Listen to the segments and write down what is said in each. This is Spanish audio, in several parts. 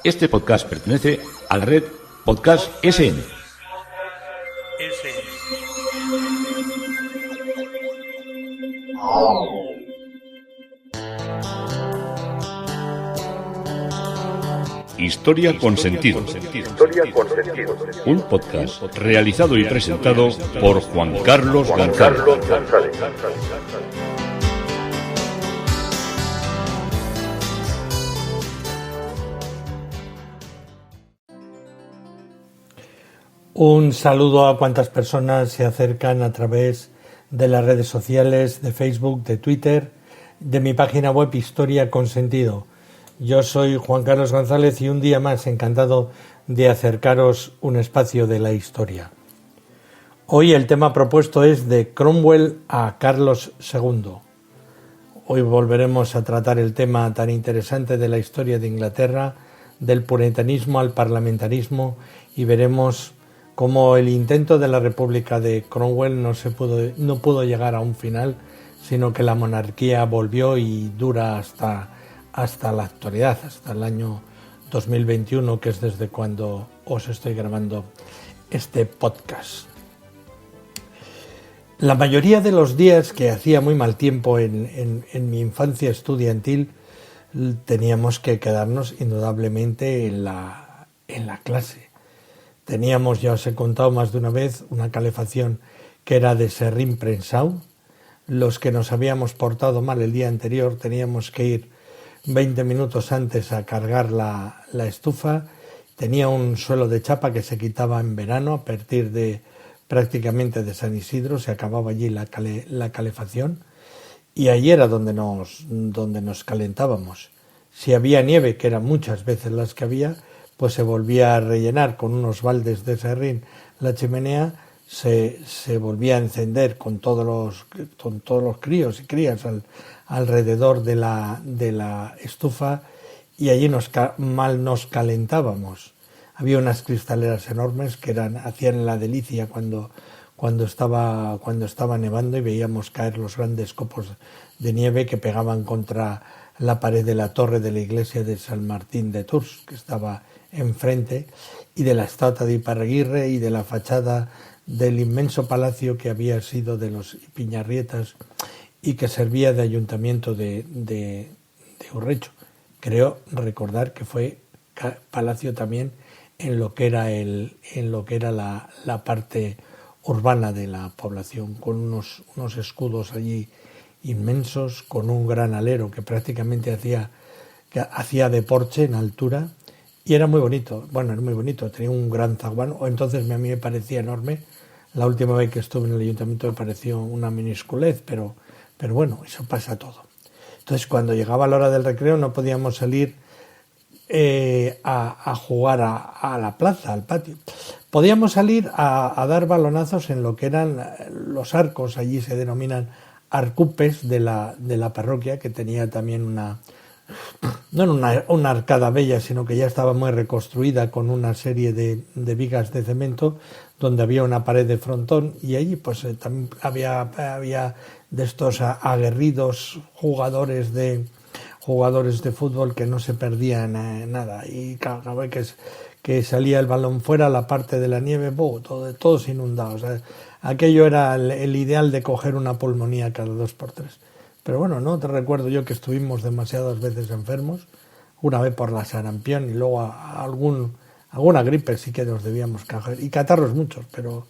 Este podcast pertenece a la red Podcast SN. Historia con sentido. Un podcast realizado y presentado por Juan Carlos González. Un saludo a cuantas personas se acercan a través de las redes sociales, de Facebook, de Twitter, de mi página web Historia con Sentido. Yo soy Juan Carlos González y un día más encantado de acercaros un espacio de la historia. Hoy el tema propuesto es de Cromwell a Carlos II. Hoy volveremos a tratar el tema tan interesante de la historia de Inglaterra, del puritanismo al parlamentarismo, y veremos cómo el intento de la República de Cromwell no pudo llegar a un final, sino que la monarquía volvió y dura hasta la actualidad, hasta el año 2021, que es desde cuando os estoy grabando este podcast. La mayoría de los días que hacía muy mal tiempo en mi infancia estudiantil, teníamos que quedarnos indudablemente en la clase. Teníamos, ya os he contado más de una vez, una calefacción que era de serrín prensado. Los que nos habíamos portado mal el día anterior teníamos que ir 20 minutos antes a cargar la estufa. Tenía un suelo de chapa que se quitaba en verano, a partir de prácticamente de San Isidro, se acababa allí la calefacción, y allí era donde nos calentábamos. Si había nieve, que eran muchas veces las que había, pues se volvía a rellenar con unos baldes de serrín la chimenea, se volvía a encender con todos los críos y crías alrededor de la estufa, y allí nos calentábamos. Había unas cristaleras enormes que hacían la delicia cuando estaba nevando, y veíamos caer los grandes copos de nieve que pegaban contra la pared de la torre de la iglesia de San Martín de Tours, que estaba enfrente, y de la estatua de Iparraguirre y de la fachada del inmenso palacio que había sido de los Piñarrietas y que servía de ayuntamiento de Urrecho. Creo recordar que fue palacio también en lo que era la parte urbana de la población, con unos escudos allí inmensos, con un gran alero que prácticamente hacía de porche en altura, y era muy bonito. Bueno, era muy bonito, tenía un gran zaguán, o entonces a mí me parecía enorme. La última vez que estuve en el ayuntamiento me pareció una minusculez, pero bueno, eso pasa todo. Entonces, cuando llegaba la hora del recreo no podíamos salir a jugar a la plaza, al patio. Podíamos salir a dar balonazos en lo que eran los arcos. Allí se denominan arcupes de la parroquia, que tenía también no era una arcada bella, sino que ya estaba muy reconstruida con una serie de vigas de cemento, donde había una pared de frontón, y allí pues también había de estos aguerridos jugadores de fútbol que no se perdían nada, y cada vez que salía el balón fuera, la parte de la nieve, todos inundados. Aquello era el ideal de coger una pulmonía cada 2 por 3. Pero bueno, no te recuerdo yo que estuvimos demasiadas veces enfermos, una vez por la sarampión y luego alguna gripe sí que nos debíamos coger, y catarros muchos, pero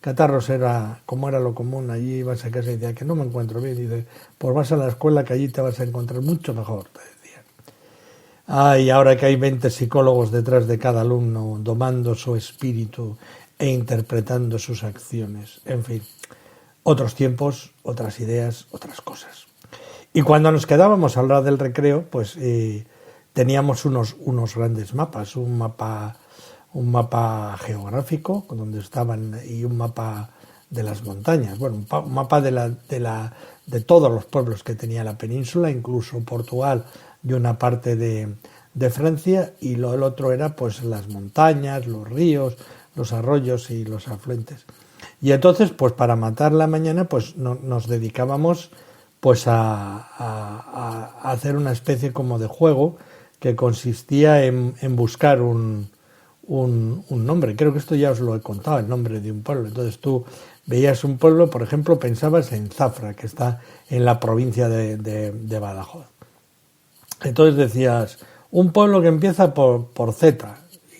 catarros era lo común. Allí ibas a casa y decías que no me encuentro bien, y dices, pues vas a la escuela que allí te vas a encontrar mucho mejor, te decían. Y ahora que hay 20 psicólogos detrás de cada alumno, domando su espíritu e interpretando sus acciones, en fin, otros tiempos, otras ideas, otras cosas. Y cuando nos quedábamos a la hora del recreo, pues teníamos unos grandes mapas, un mapa geográfico donde estaban, y un mapa de las montañas, bueno, un mapa de todos los pueblos que tenía la península, incluso Portugal y una parte de Francia, y el otro era pues las montañas, los ríos, los arroyos y los afluentes. Y entonces, pues para matar la mañana, pues nos dedicábamos pues a hacer una especie como de juego que consistía en buscar un nombre. Creo que esto ya os lo he contado, el nombre de un pueblo. Entonces tú veías un pueblo, por ejemplo, pensabas en Zafra, que está en la provincia de Badajoz. Entonces decías, un pueblo que empieza por Z,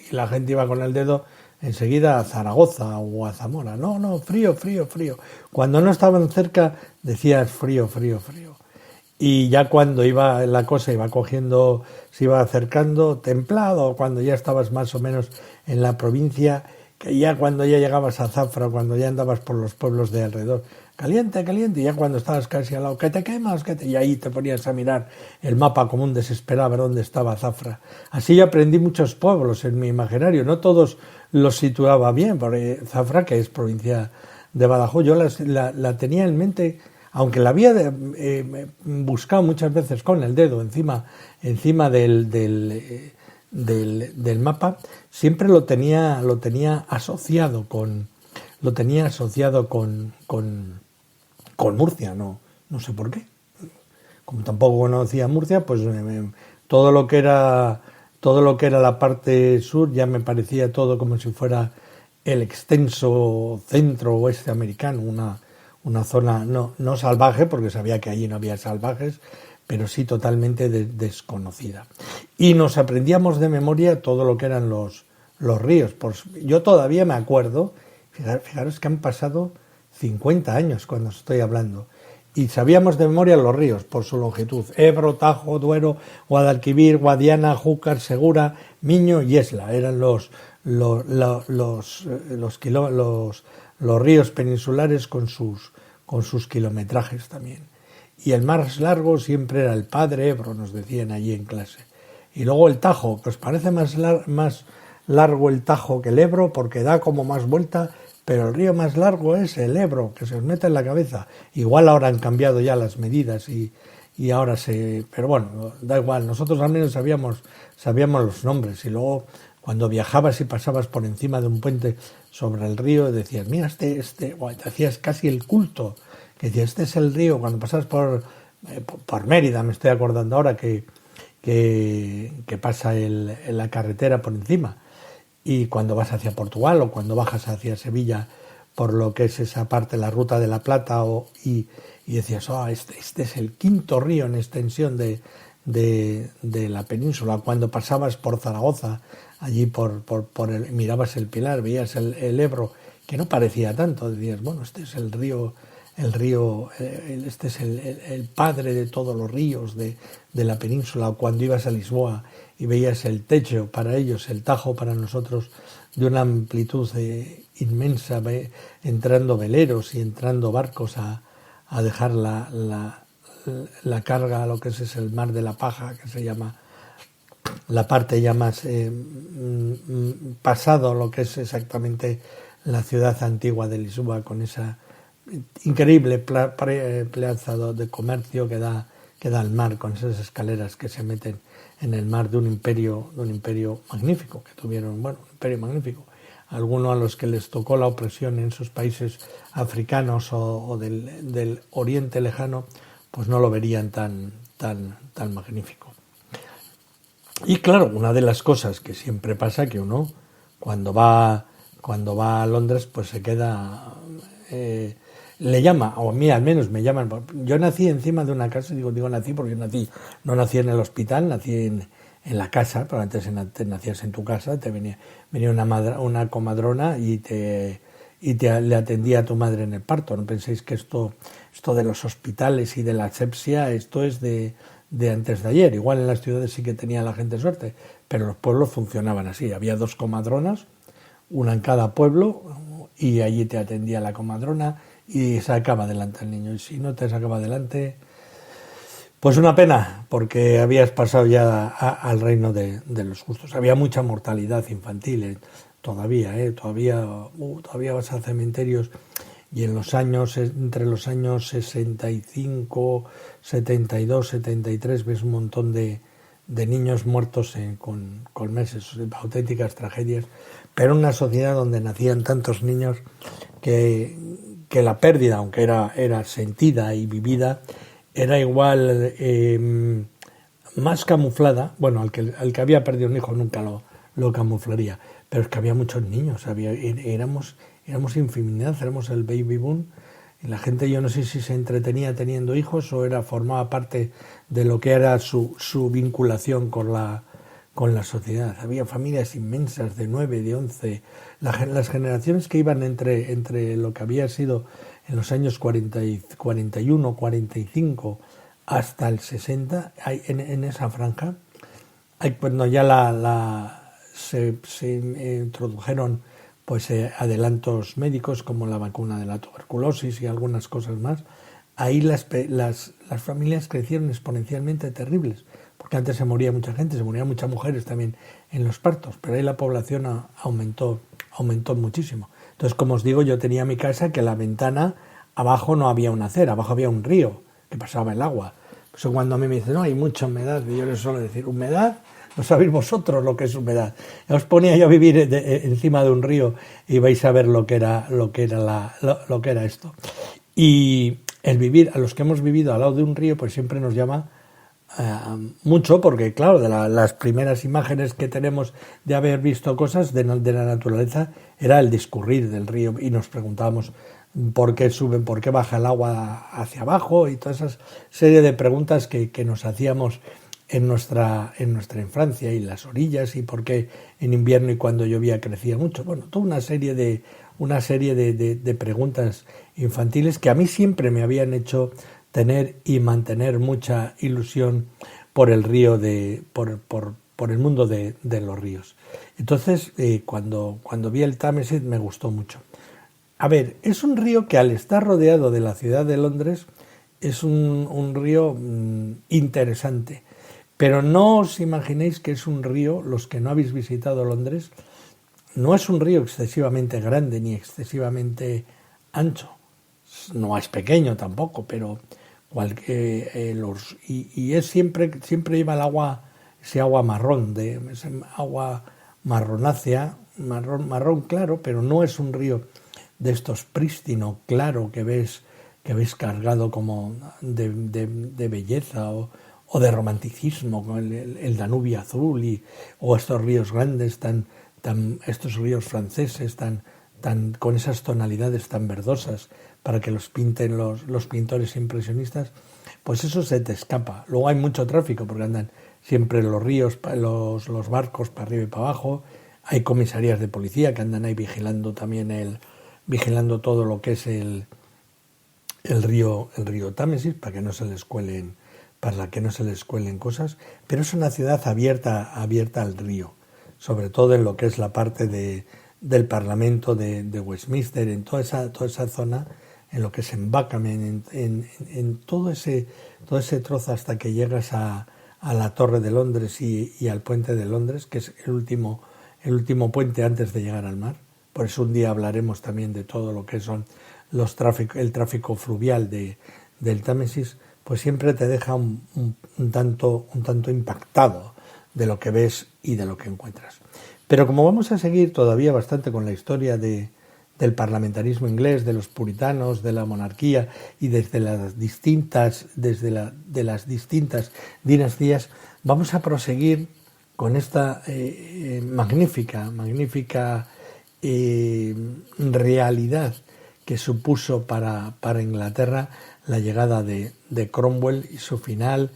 y la gente iba con el dedo enseguida a Zaragoza o a Zamora. No, frío. Cuando no estaban cerca decías frío. Y ya cuando iba la cosa iba cogiendo, se iba acercando, templado, cuando ya estabas más o menos en la provincia, que ya cuando ya llegabas a Zafra, cuando ya andabas por los pueblos de alrededor, caliente, y ya cuando estabas casi al lado, que te quemas, y ahí te ponías a mirar el mapa como un desesperado a ver dónde estaba Zafra. Así yo aprendí muchos pueblos en mi imaginario, no todos los situaba bien, porque Zafra, que es provincia de Badajoz, yo la tenía en mente, aunque la había buscado muchas veces con el dedo encima del mapa, siempre lo tenía asociado con Murcia, no sé por qué. Como tampoco conocía Murcia, pues todo lo que era la parte sur ya me parecía todo como si fuera el extenso centro oeste americano, una zona no salvaje, porque sabía que allí no había salvajes, pero sí totalmente desconocida. Y nos aprendíamos de memoria todo lo que eran los ríos. Yo todavía me acuerdo, fijaros que han pasado 50 años cuando estoy hablando, y sabíamos de memoria los ríos por su longitud: Ebro, Tajo, Duero, Guadalquivir, Guadiana, Júcar, Segura, Miño y Esla. Eran los ríos peninsulares con sus kilometrajes también. Y el más largo siempre era el Padre Ebro, nos decían allí en clase. Y luego el Tajo, que os parece más largo el Tajo que el Ebro porque da como más vuelta, pero el río más largo es el Ebro, que se os mete en la cabeza. Igual ahora han cambiado ya las medidas y ahora pero bueno, da igual, nosotros al menos sabíamos los nombres. Y luego cuando viajabas y pasabas por encima de un puente sobre el río, decías, mira, te hacías casi el culto, que decías, este es el río. Cuando pasabas por Mérida, me estoy acordando ahora que pasa la carretera por encima, y cuando vas hacia Portugal o cuando bajas hacia Sevilla por lo que es esa parte, la Ruta de la Plata, y decías, este es el quinto río en extensión de la península. Cuando pasabas por Zaragoza, allí mirabas el Pilar, veías el Ebro, que no parecía tanto, decías, bueno, este es el río, este es el padre de todos los ríos de la península. O cuando ibas a Lisboa y veías el Tejo para ellos, el Tajo para nosotros, de una amplitud inmensa, entrando veleros y entrando barcos a dejar la carga a lo que es el Mar de la Paja, que se llama la parte ya más pasado lo que es exactamente la ciudad antigua de Lisboa, con esa increíble plaza de comercio que da al mar, con esas escaleras que se meten en el mar, de un imperio magnífico que tuvieron, un imperio magnífico. Algunos a los que les tocó la opresión en esos países africanos o del Oriente Lejano, pues no lo verían tan magnífico. Y claro, una de las cosas que siempre pasa, que uno cuando va a Londres, pues se queda, le llama, o a mí al menos me llaman. Yo nací encima de una casa, digo nací porque no nací en el hospital, nací en la casa, pero antes nacías en tu casa, te venía una comadrona y le atendía a tu madre en el parto. No penséis que esto de los hospitales y de la asepsia, esto es de antes de ayer. Igual en las ciudades sí que tenía la gente suerte, pero los pueblos funcionaban así. Había 2 comadronas, una en cada pueblo, y allí te atendía la comadrona y sacaba adelante al niño. Y si no te sacaba adelante, pues una pena, porque habías pasado ya al reino de los justos. Había mucha mortalidad infantil todavía vas a cementerios y entre los años 65, 72, 73 ves un montón de niños muertos con meses, auténticas tragedias, pero en una sociedad donde nacían tantos niños que la pérdida, aunque era sentida y vivida, era igual más camuflada. Bueno, al que había perdido un hijo nunca lo camuflaría, pero es que había muchos niños, éramos infinidad, éramos el baby boom, y la gente, yo no sé si se entretenía teniendo hijos o formaba parte de lo que era su vinculación con la sociedad. Había familias inmensas de 9, de 11, las generaciones que iban entre lo que había sido en los años 41, 45 hasta el 60, en esa franja, cuando ya se introdujeron pues adelantos médicos como la vacuna de la tuberculosis y algunas cosas más, ahí las familias crecieron exponencialmente terribles, porque antes se moría mucha gente, se morían muchas mujeres también en los partos, pero ahí la población aumentó muchísimo. Entonces, como os digo, yo tenía mi casa que la ventana, abajo no había una acera, abajo había un río que pasaba el agua. Por eso cuando a mí me dicen, no, hay mucha humedad, yo les suelo decir, humedad, no sabéis vosotros lo que es humedad. Os ponía yo a vivir encima de un río y vais a ver lo que era esto. Y el vivir, a los que hemos vivido al lado de un río, pues siempre nos llama mucho, porque claro, de las primeras imágenes que tenemos de haber visto cosas de la naturaleza era el discurrir del río, y nos preguntábamos por qué suben, por qué baja el agua hacia abajo, y toda esa serie de preguntas que nos hacíamos en nuestra infancia, y las orillas, y por qué en invierno y cuando llovía crecía mucho. Bueno, toda una serie de preguntas infantiles que a mí siempre me habían hecho tener y mantener mucha ilusión por el río, por el mundo de los ríos. Entonces, cuando vi el Támesis me gustó mucho. A ver, es un río que, al estar rodeado de la ciudad de Londres, es un río interesante. Pero no os imaginéis que es un río, los que no habéis visitado Londres, no es un río excesivamente grande ni excesivamente ancho. No es pequeño tampoco, pero es siempre lleva el agua, ese agua marrón, ese agua marronácea, marrón claro, pero no es un río de estos prístino, claro, que ves cargado como de belleza o de romanticismo, con el Danubio azul, o estos ríos grandes, estos ríos franceses con esas tonalidades tan verdosas para que los pinten los pintores impresionistas. Pues eso se te escapa. Luego hay mucho tráfico porque andan siempre los ríos, los barcos para arriba y para abajo. Hay comisarías de policía que andan ahí vigilando todo lo que es el río Támesis, para que no se les cuelen cosas, pero es una ciudad abierta al río, sobre todo en lo que es la parte del Parlamento de Westminster, en toda esa zona, en lo que es en Buckingham, en todo ese trozo hasta que llegas a la Torre de Londres y al Puente de Londres, que es el último puente antes de llegar al mar. Por eso un día hablaremos también de todo lo que son el tráfico fluvial del Támesis. Pues siempre te deja un tanto impactado de lo que ves y de lo que encuentras. Pero como vamos a seguir todavía bastante con la historia del parlamentarismo inglés, de los puritanos, de la monarquía, y desde las distintas dinastías, vamos a proseguir con esta magnífica realidad que supuso para Inglaterra la llegada de Cromwell y su final,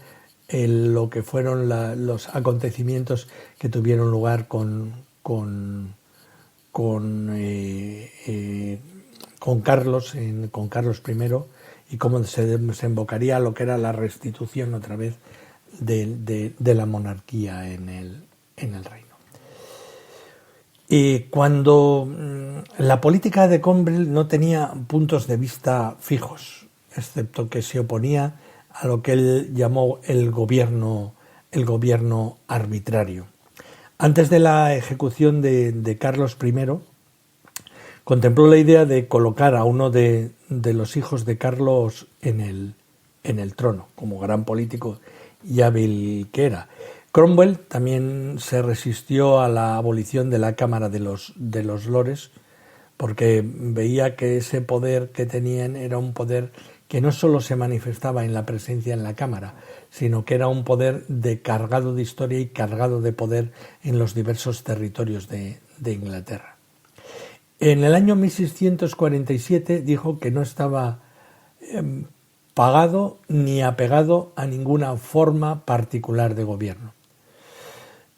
lo que fueron los acontecimientos que tuvieron lugar con Carlos I, y cómo se desembocaría lo que era la restitución otra vez de la monarquía en el reino. Y cuando la política de Cromwell no tenía puntos de vista fijos, excepto que se oponía a lo que él llamó el gobierno arbitrario. Antes de la ejecución de Carlos I, contempló la idea de colocar a uno de los hijos de Carlos en el trono, como gran político y hábil que era. Cromwell también se resistió a la abolición de la Cámara de los Lores, porque veía que ese poder que tenían era un poder que no solo se manifestaba en la presencia en la Cámara, sino que era un poder cargado de historia y cargado de poder en los diversos territorios de Inglaterra. En el año 1647 dijo que no estaba pagado ni apegado a ninguna forma particular de gobierno.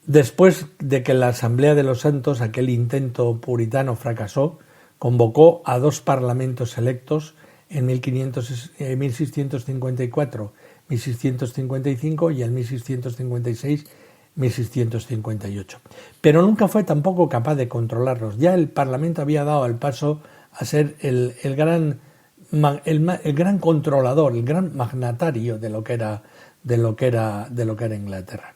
Después de que la Asamblea de los Santos, aquel intento puritano, fracasó, convocó a 2 parlamentos electos en 1654, 1655 y en 1656, 1658. Pero nunca fue tampoco capaz de controlarlos. Ya el Parlamento había dado el paso a ser el gran controlador, el gran magnatario de lo que era Inglaterra.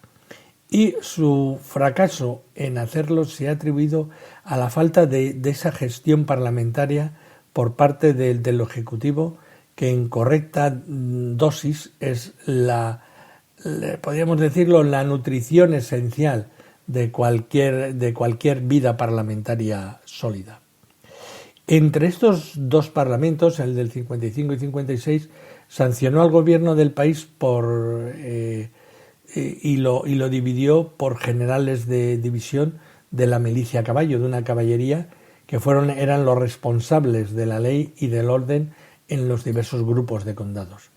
Y su fracaso en hacerlo se ha atribuido a la falta de esa gestión parlamentaria por parte del Ejecutivo, que en correcta dosis es podríamos decirlo, la nutrición esencial de cualquier vida parlamentaria sólida. Entre estos 2 parlamentos, el del 55 y 56, sancionó al gobierno del país y lo dividió por generales de división de la milicia a caballo, de una caballería que eran los responsables de la ley y del orden en los diversos grupos de condados.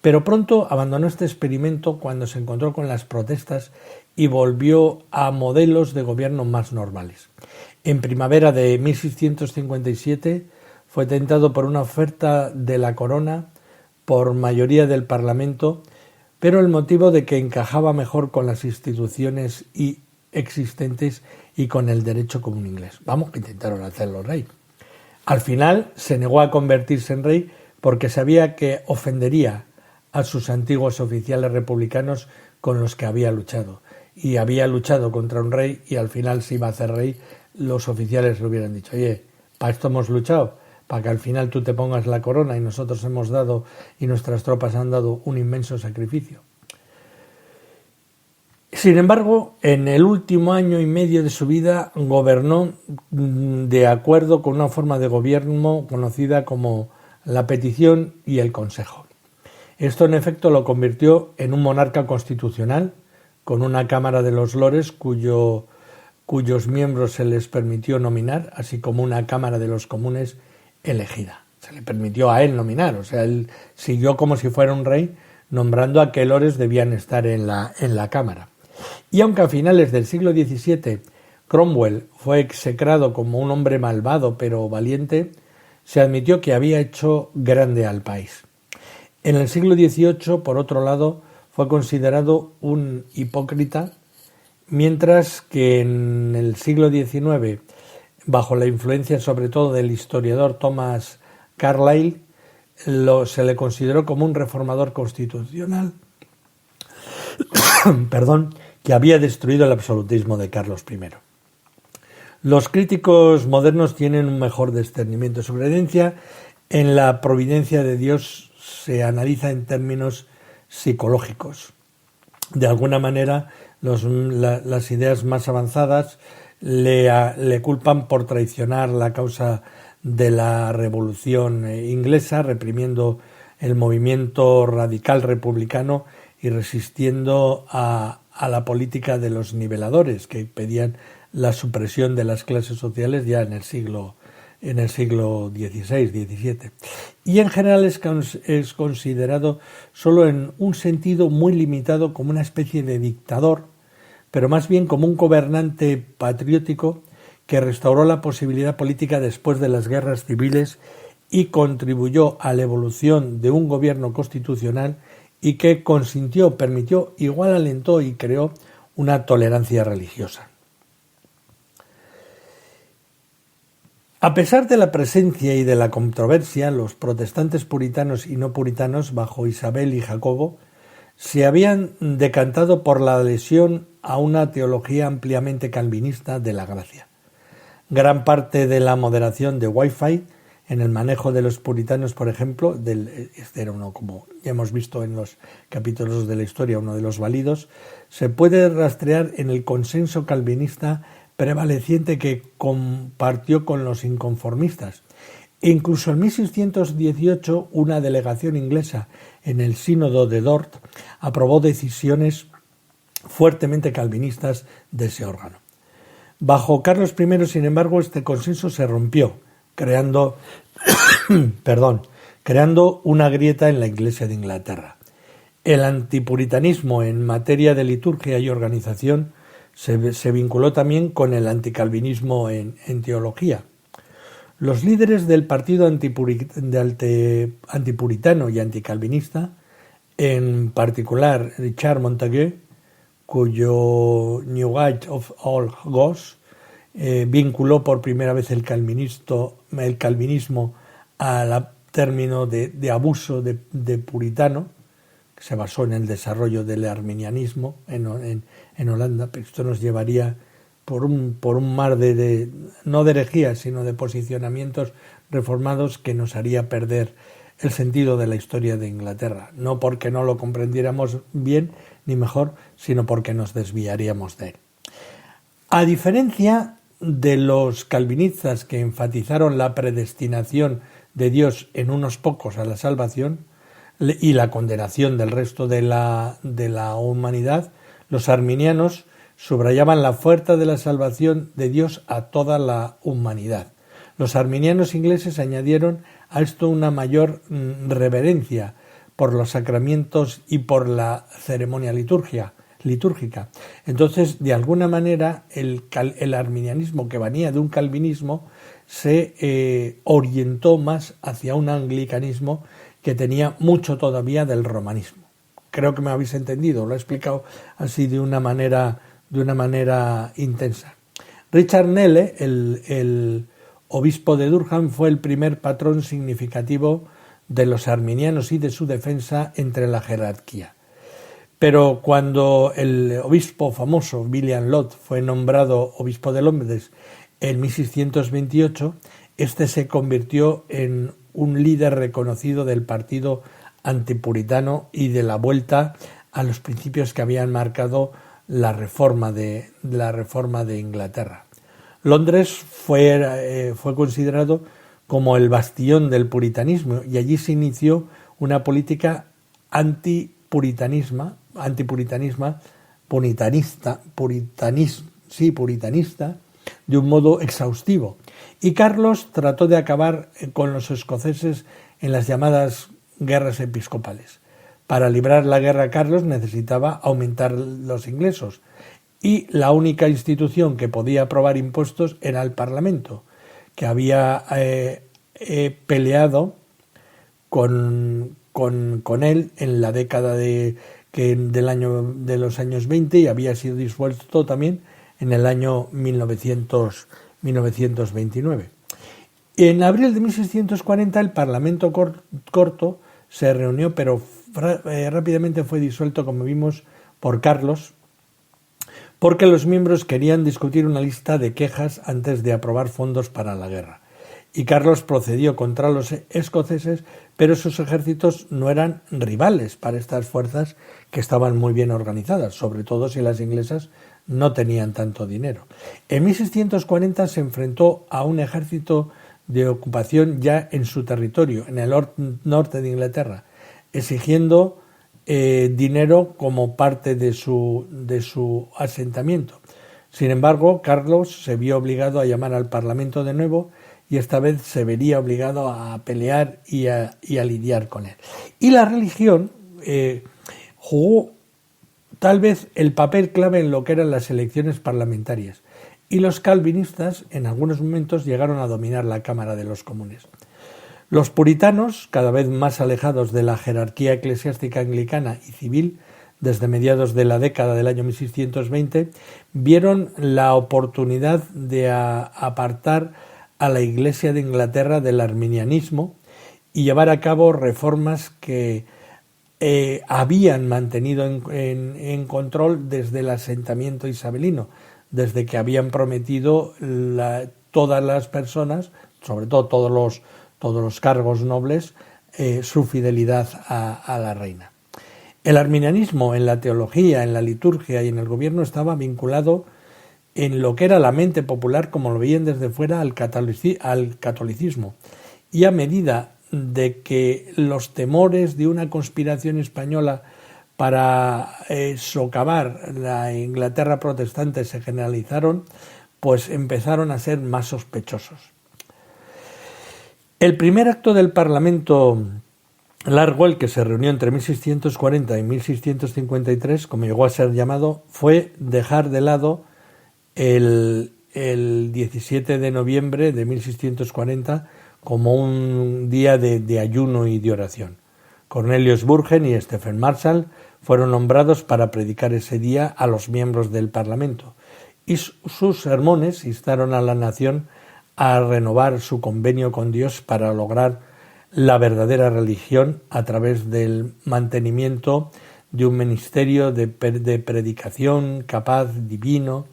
Pero pronto abandonó este experimento cuando se encontró con las protestas y volvió a modelos de gobierno más normales. En primavera de 1657 fue tentado por una oferta de la corona por mayoría del Parlamento, pero el motivo de que encajaba mejor con las instituciones existentes y con el derecho común inglés. Vamos, que intentaron hacerlo rey. Al final se negó a convertirse en rey porque sabía que ofendería a sus antiguos oficiales republicanos con los que había luchado. Y había luchado contra un rey y al final se iba a hacer rey. Los oficiales le hubieran dicho: oye, para esto hemos luchado, para que al final tú te pongas la corona y nosotros hemos dado y nuestras tropas han dado un inmenso sacrificio. Sin embargo, en el último año y medio de su vida gobernó de acuerdo con una forma de gobierno conocida como la petición y el consejo. Esto en efecto lo convirtió en un monarca constitucional, con una Cámara de los Lores cuyos miembros se les permitió nominar, así como una Cámara de los Comunes elegida. Se le permitió a él nominar, o sea, él siguió como si fuera un rey, nombrando a qué lores debían estar en la Cámara. Y aunque a finales del siglo XVII Cromwell fue execrado como un hombre malvado pero valiente, se admitió que había hecho grande al país. En el siglo XVIII, por otro lado, fue considerado un hipócrita, mientras que en el siglo XIX, bajo la influencia sobre todo del historiador Thomas Carlyle, se le consideró como un reformador constitucional que había destruido el absolutismo de Carlos I. Los críticos modernos tienen un mejor discernimiento. Su creencia en la providencia de Dios se analiza en términos psicológicos. De alguna manera, las ideas más avanzadas le culpan por traicionar la causa de la Revolución inglesa, reprimiendo el movimiento radical republicano y resistiendo a la política de los niveladores, que pedían la supresión de las clases sociales ya en el siglo XVI, XVII. Y en general es considerado solo en un sentido muy limitado como una especie de dictador, pero más bien como un gobernante patriótico que restauró la posibilidad política después de las guerras civiles y contribuyó a la evolución de un gobierno constitucional y que consintió, permitió, igual alentó y creó una tolerancia religiosa. A pesar de la presencia y de la controversia, los protestantes puritanos y no puritanos bajo Isabel y Jacobo se habían decantado por la adhesión a una teología ampliamente calvinista de la gracia. Gran parte de la moderación de Whitefield en el manejo de los puritanos, por ejemplo, este era uno, como ya hemos visto en los capítulos de la historia, uno de los válidos, se puede rastrear en el consenso calvinista prevaleciente que compartió con los inconformistas Incluso en 1618 una delegación inglesa en el Sínodo de Dort aprobó decisiones fuertemente calvinistas de ese órgano. Bajo Carlos I, sin embargo, este consenso se rompió, creando una grieta en la Iglesia de Inglaterra. El antipuritanismo en materia de liturgia y organización se vinculó también con el anticalvinismo en teología. Los líderes del partido antipuritano y anticalvinista, en particular Richard Montague, cuyo Newgate of All Gods vinculó por primera vez el calvinismo al término de abuso de puritano, que se basó en el desarrollo del arminianismo en Holanda, pero esto nos llevaría por un mar no de herejías, sino de posicionamientos reformados que nos haría perder el sentido de la historia de Inglaterra, no porque no lo comprendiéramos bien ni mejor, sino porque nos desviaríamos de él. A diferencia de los calvinistas que enfatizaron la predestinación de Dios en unos pocos a la salvación y la condenación del resto de la humanidad, los arminianos subrayaban la fuerza de la salvación de Dios a toda la humanidad. Los arminianos ingleses añadieron a esto una mayor reverencia por los sacramentos y por la ceremonia litúrgica. Entonces, de alguna manera, el arminianismo, que venía de un calvinismo, se orientó más hacia un anglicanismo que tenía mucho todavía del romanismo. Creo que me habéis entendido, lo he explicado así de una manera intensa. Richard Nelle, el obispo de Durham, fue el primer patrón significativo de los arminianos y de su defensa entre la jerarquía. Pero cuando el obispo famoso William Laud fue nombrado obispo de Londres en 1628, este se convirtió en un líder reconocido del partido antipuritano y de la vuelta a los principios que habían marcado la reforma de Inglaterra. Londres fue considerado como el bastión del puritanismo y allí se inició una política puritanista de un modo exhaustivo. Y Carlos trató de acabar con los escoceses en las llamadas guerras episcopales. Para librar la guerra, Carlos necesitaba aumentar los ingresos y la única institución que podía aprobar impuestos era el Parlamento, que había peleado con él en la década de los años 20 y había sido disuelto también en el año 1929. En abril de 1640 el Parlamento corto se reunió, pero rápidamente fue disuelto, como vimos, por Carlos, porque los miembros querían discutir una lista de quejas antes de aprobar fondos para la guerra. Y Carlos procedió contra los escoceses, pero sus ejércitos no eran rivales para estas fuerzas que estaban muy bien organizadas, sobre todo si las inglesas no tenían tanto dinero. En 1640 se enfrentó a un ejército de ocupación ya en su territorio, en el norte de Inglaterra, exigiendo dinero como parte de su asentamiento. Sin embargo, Carlos se vio obligado a llamar al Parlamento de nuevo y esta vez se vería obligado a pelear y a lidiar con él. Y la religión jugó tal vez el papel clave en lo que eran las elecciones parlamentarias, y los calvinistas en algunos momentos llegaron a dominar la Cámara de los Comunes. Los puritanos, cada vez más alejados de la jerarquía eclesiástica anglicana y civil, desde mediados de la década del año 1620, vieron la oportunidad de apartar a la Iglesia de Inglaterra del arminianismo y llevar a cabo reformas que habían mantenido en control desde el asentamiento isabelino, desde que habían prometido todas las personas, sobre todo todos los cargos nobles, su fidelidad a la reina. El arminianismo en la teología, en la liturgia y en el gobierno estaba vinculado en lo que era la mente popular, como lo veían desde fuera, al catolicismo. y a medida de que los temores de una conspiración española para socavar la Inglaterra protestante se generalizaron, pues empezaron a ser más sospechosos. El primer acto del Parlamento largo, el que se reunió entre 1640 y 1653, como llegó a ser llamado, fue dejar de lado el 17 de noviembre de 1640 como un día de ayuno y de oración. Cornelius Burgen y Stephen Marshall fueron nombrados para predicar ese día a los miembros del Parlamento, y sus sermones instaron a la nación a renovar su convenio con Dios para lograr la verdadera religión a través del mantenimiento de un ministerio de predicación capaz, divino,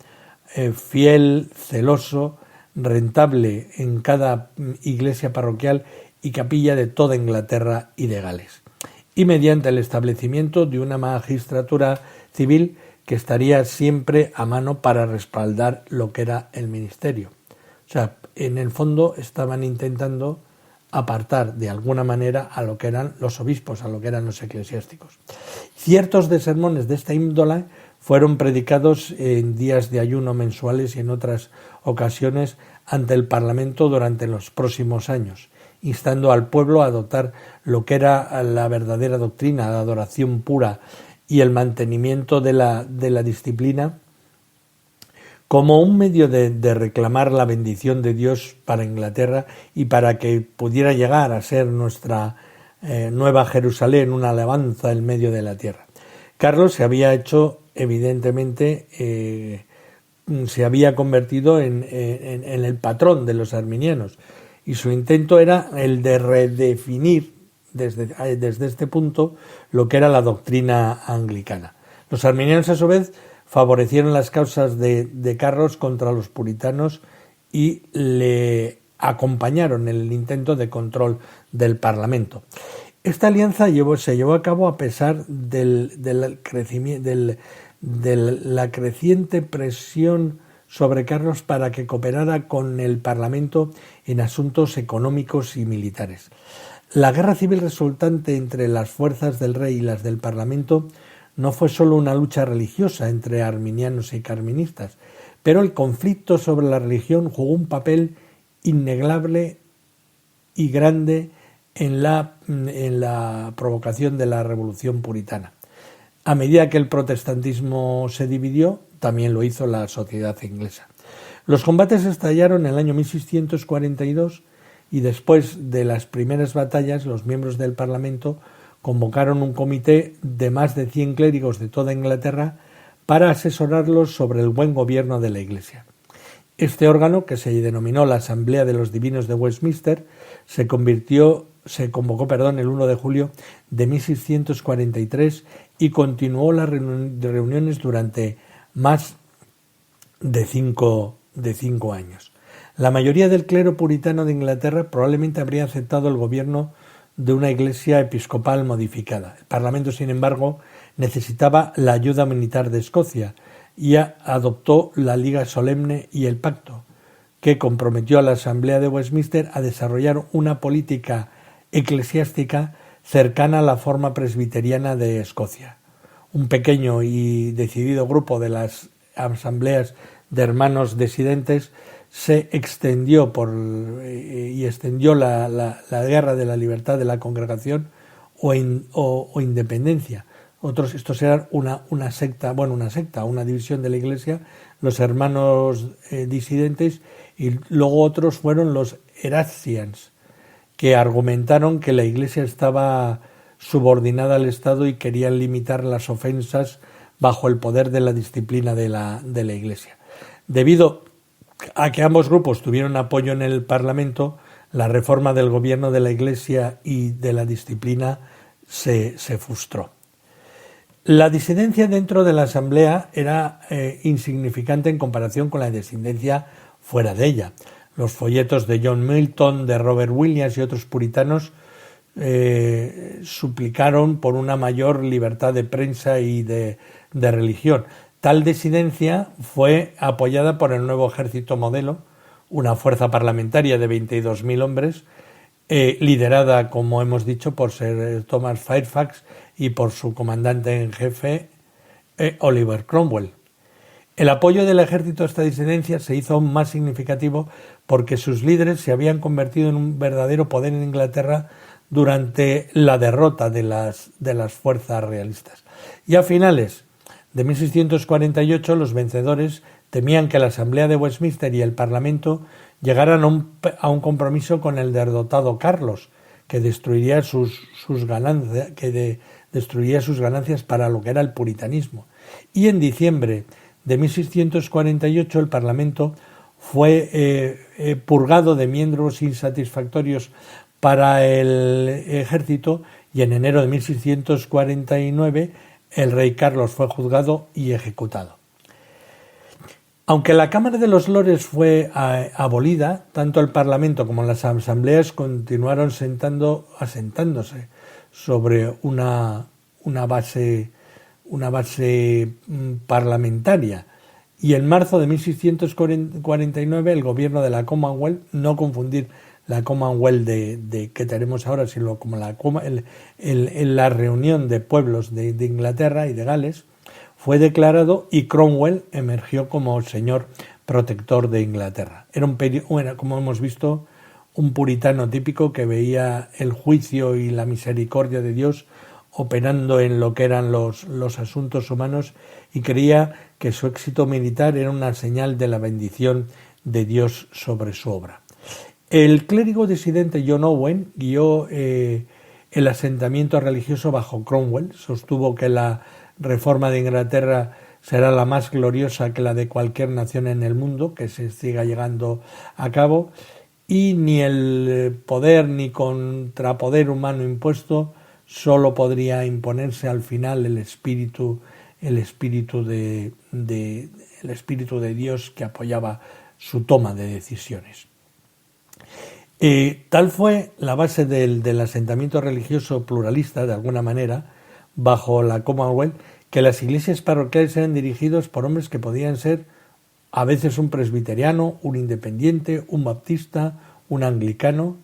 fiel, celoso, rentable en cada iglesia parroquial y capilla de toda Inglaterra y de Gales, y mediante el establecimiento de una magistratura civil que estaría siempre a mano para respaldar lo que era el ministerio. O sea, en el fondo estaban intentando apartar de alguna manera a lo que eran los obispos, a lo que eran los eclesiásticos. Ciertos de sermones de esta índole fueron predicados en días de ayuno mensuales y en otras ocasiones ante el Parlamento durante los próximos años, instando al pueblo a adoptar lo que era la verdadera doctrina, la adoración pura y el mantenimiento de la disciplina como un medio de reclamar la bendición de Dios para Inglaterra y para que pudiera llegar a ser nuestra nueva Jerusalén, una alabanza en medio de la tierra. Carlos se había hecho, evidentemente, se había convertido en el patrón de los arminianos, y su intento era el de redefinir desde este punto lo que era la doctrina anglicana. Los arminianos, a su vez, favorecieron las causas de Carlos contra los puritanos y le acompañaron en el intento de control del Parlamento. Esta alianza se llevó a cabo a pesar de la creciente presión sobre Carlos para que cooperara con el Parlamento en asuntos económicos y militares. La guerra civil resultante entre las fuerzas del rey y las del Parlamento no fue solo una lucha religiosa entre arminianos y carministas, pero el conflicto sobre la religión jugó un papel innegable y grande en la provocación de la Revolución Puritana. A medida que el protestantismo se dividió, también lo hizo la sociedad inglesa. Los combates estallaron en el año 1642 y después de las primeras batallas, los miembros del Parlamento convocaron un comité de más de 100 clérigos de toda Inglaterra para asesorarlos sobre el buen gobierno de la Iglesia. Este órgano, que se denominó la Asamblea de los Divinos de Westminster, se convocó el 1 de julio de 1643 y continuó las reuniones durante más de cinco años. La mayoría del clero puritano de Inglaterra probablemente habría aceptado el gobierno de una iglesia episcopal modificada. El Parlamento, sin embargo, necesitaba la ayuda militar de Escocia y adoptó la Liga Solemne y el Pacto, que comprometió a la Asamblea de Westminster a desarrollar una política eclesiástica cercana a la forma presbiteriana de Escocia. Un pequeño y decidido grupo de las asambleas de hermanos disidentes se extendió extendió la guerra de la libertad de la congregación o independencia. Estos eran una secta, una división de la Iglesia, los hermanos disidentes, y luego otros fueron los Erastians, que argumentaron que la Iglesia estaba subordinada al Estado y querían limitar las ofensas bajo el poder de la disciplina de la Iglesia. Debido a que ambos grupos tuvieron apoyo en el Parlamento, la reforma del gobierno de la Iglesia y de la disciplina se frustró. La disidencia dentro de la Asamblea era insignificante en comparación con la disidencia fuera de ella. Los folletos de John Milton, de Robert Williams y otros puritanos suplicaron por una mayor libertad de prensa y de religión. Tal disidencia fue apoyada por el nuevo ejército modelo, una fuerza parlamentaria de 22.000 hombres, liderada, como hemos dicho, por Sir Thomas Fairfax y por su comandante en jefe, Oliver Cromwell. El apoyo del ejército a esta disidencia se hizo aún más significativo porque sus líderes se habían convertido en un verdadero poder en Inglaterra durante la derrota de las fuerzas realistas. Y a finales de 1648 los vencedores temían que la Asamblea de Westminster y el Parlamento llegaran a un compromiso con el derrotado Carlos, que destruiría sus ganancias para lo que era el puritanismo. Y en diciembre de 1648 el Parlamento fue purgado de miembros insatisfactorios para el ejército y en enero de 1649 el rey Carlos fue juzgado y ejecutado. Aunque la Cámara de los Lores fue abolida, tanto el Parlamento como las asambleas continuaron asentándose sobre una base parlamentaria. Y en marzo de 1649 el gobierno de la Commonwealth, no confundir la Commonwealth de que tenemos ahora, sino como la reunión de pueblos de Inglaterra y de Gales, fue declarado y Cromwell emergió como señor protector de Inglaterra. Era, como hemos visto, un puritano típico que veía el juicio y la misericordia de Dios operando en lo que eran los asuntos humanos y creía que su éxito militar era una señal de la bendición de Dios sobre su obra. El clérigo disidente John Owen guió el asentamiento religioso bajo Cromwell, sostuvo que la reforma de Inglaterra será la más gloriosa que la de cualquier nación en el mundo que se siga llegando a cabo, y ni el poder ni contrapoder humano impuesto solo podría imponerse al final el espíritu de Dios que apoyaba su toma de decisiones. Tal fue la base del asentamiento religioso pluralista, de alguna manera, bajo la Commonwealth, que las iglesias parroquiales eran dirigidas por hombres que podían ser a veces un presbiteriano, un independiente, un baptista, un anglicano.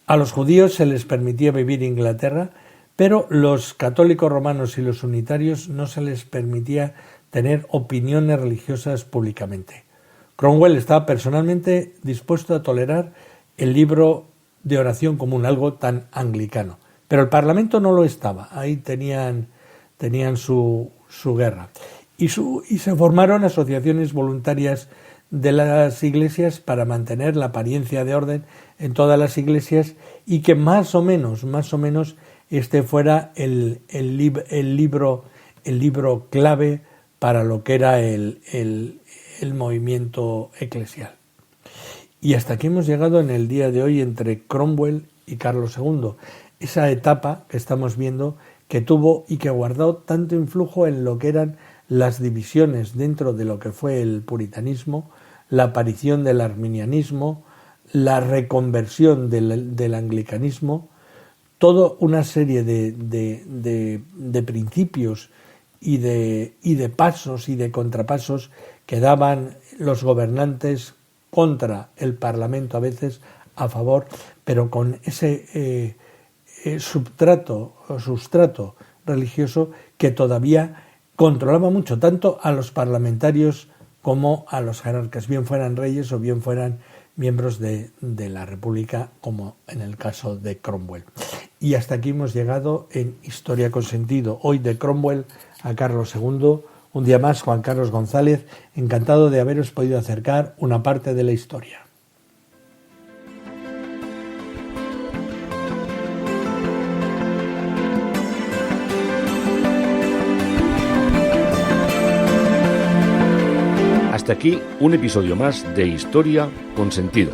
A los judíos se les permitía vivir en Inglaterra, pero los católicos romanos y los unitarios no se les permitía tener opiniones religiosas públicamente. Cromwell estaba personalmente dispuesto a tolerar el libro de oración común, algo tan anglicano. Pero el Parlamento no lo estaba, ahí tenían su guerra. Y se formaron asociaciones voluntarias de las iglesias para mantener la apariencia de orden en todas las iglesias y que más o menos este fuera el libro clave para lo que era el movimiento eclesial. Y hasta aquí hemos llegado en el día de hoy entre Cromwell y Carlos II. Esa etapa que estamos viendo que tuvo y que guardó tanto influjo en lo que eran las divisiones dentro de lo que fue el puritanismo, la aparición del arminianismo, la reconversión del anglicanismo, toda una serie de principios y de pasos y de contrapasos que daban los gobernantes contra el Parlamento, a veces a favor, pero con ese sustrato religioso que todavía controlaba mucho tanto a los parlamentarios como a los jerarcas, bien fueran reyes o bien fueran miembros de la República, como en el caso de Cromwell. Y hasta aquí hemos llegado en Historia con Sentido, hoy de Cromwell a Carlos II. Un día más, Juan Carlos González, encantado de haberos podido acercar una parte de la historia. Hasta aquí un episodio más de Historia con Sentido.